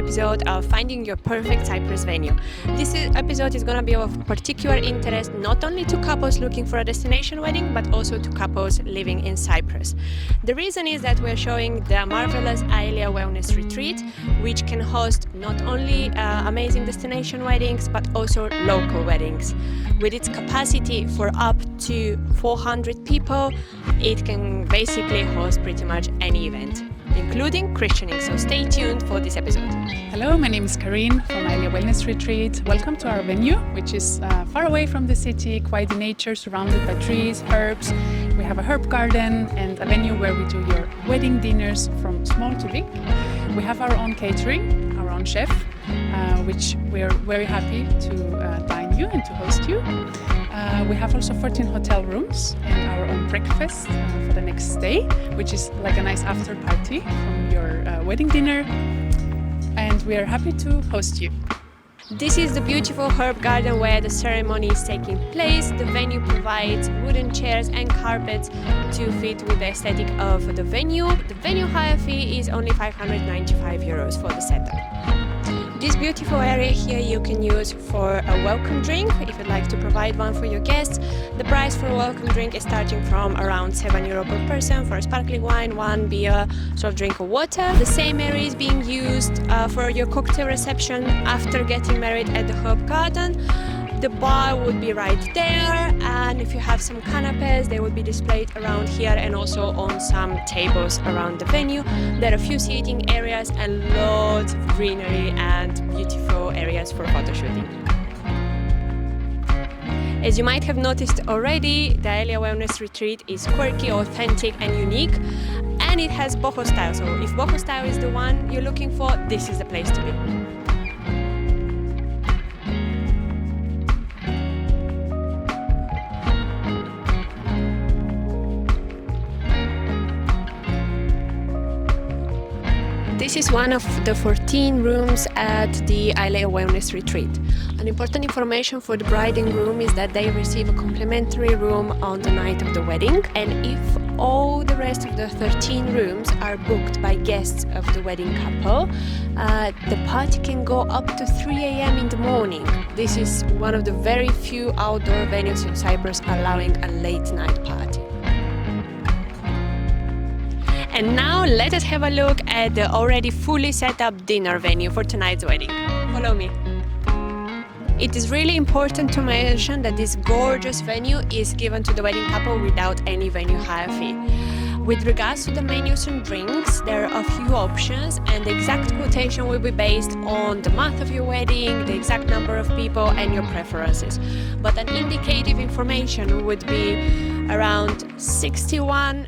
episode of Finding Your Perfect Cyprus Venue. This episode is going to be of particular interest not only to couples looking for a destination wedding, but also to couples living in Cyprus. The reason is that we're showing the marvelous Aelia Wellness Retreat, which can host not only amazing destination weddings, but also local weddings. With its capacity for up to 400 people, it can basically host pretty much any event, including christening. So stay tuned for this episode. Hello, my name is Karine from Aelia Wellness Retreat. Welcome to our venue, which is far away from the city, quite in nature, surrounded by trees, herbs. We have a herb garden and a venue where we do your wedding dinners from small to big. We have our own catering, our own chef, which we're very happy to dine you and to host you. We have also 14 hotel rooms and our own breakfast for the next day, which is like a nice after party from your wedding dinner. And we are happy to host you. This is the beautiful herb garden where the ceremony is taking place. The venue provides wooden chairs and carpets to fit with the aesthetic of the venue. The venue hire fee is only €595 for the setup. This beautiful area here you can use for a welcome drink if you'd like to provide one for your guests. The price for a welcome drink is starting from around €7 per person for a sparkling wine, one beer, soft drink or water. The same area is being used for your cocktail reception after getting married at the herb garden. The bar would be right there, and if you have some canapes, they would be displayed around here and also on some tables around the venue. There are a few seating areas and lots of greenery and beautiful areas for photo shooting. As you might have noticed already, the Aelia Wellness Retreat is quirky, authentic and unique, and it has boho style. So if boho style is the one you're looking for, this is the place to be. This is one of the 14 rooms at the Aelia Wellness Retreat. An important information for the bride and groom is that they receive a complimentary room on the night of the wedding, and if all the rest of the 13 rooms are booked by guests of the wedding couple, the party can go up to 3 a.m. in the morning. This is one of the very few outdoor venues in Cyprus allowing a late night party. And now let us have a look at the already fully set up dinner venue for tonight's wedding. Follow me. It is really important to mention that this gorgeous venue is given to the wedding couple without any venue hire fee. With regards to the menus and drinks, there are a few options, and the exact quotation will be based on the month of your wedding, the exact number of people and your preferences. But an indicative information would be around €61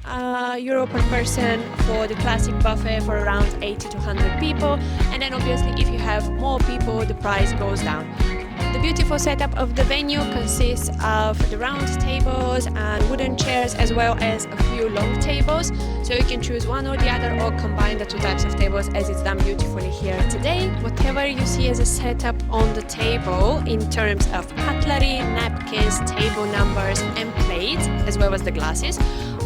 per person for the classic buffet for around 80 to 100 people, and then obviously if you have more people the price goes down. The beautiful setup of the venue consists of the round tables and wooden chairs as well as a few long tables, so you can choose one or the other or combine the two types of tables as it's done beautifully here today. Whatever you see as a setup on the table in terms of cutlery, napkins, table numbers and plates as well as the glasses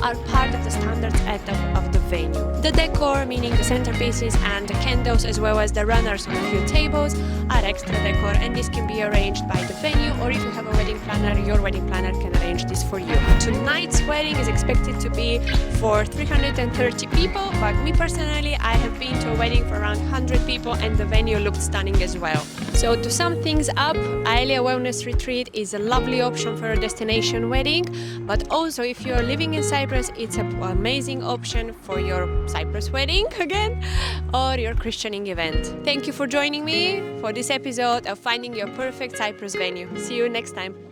are part of the standard setup of the venue. The decor, meaning the centerpieces and the candles as well as the runners on a few tables, are extra decor, and this can be arranged by the venue, or if you have a wedding planner, your wedding planner can arrange this for you. Tonight's wedding is expected to be for 330 people, but me personally, I have been to a wedding for around 100 people and the venue looked stunning as well. So to sum things up, Aelia Wellness Retreat is a lovely option for a destination wedding, but also if you're living in Cyprus, it's an amazing option for your Cyprus wedding again or your christening event. Thank you for joining me for this episode of Finding Your Perfect Cyprus Venue. See you next time.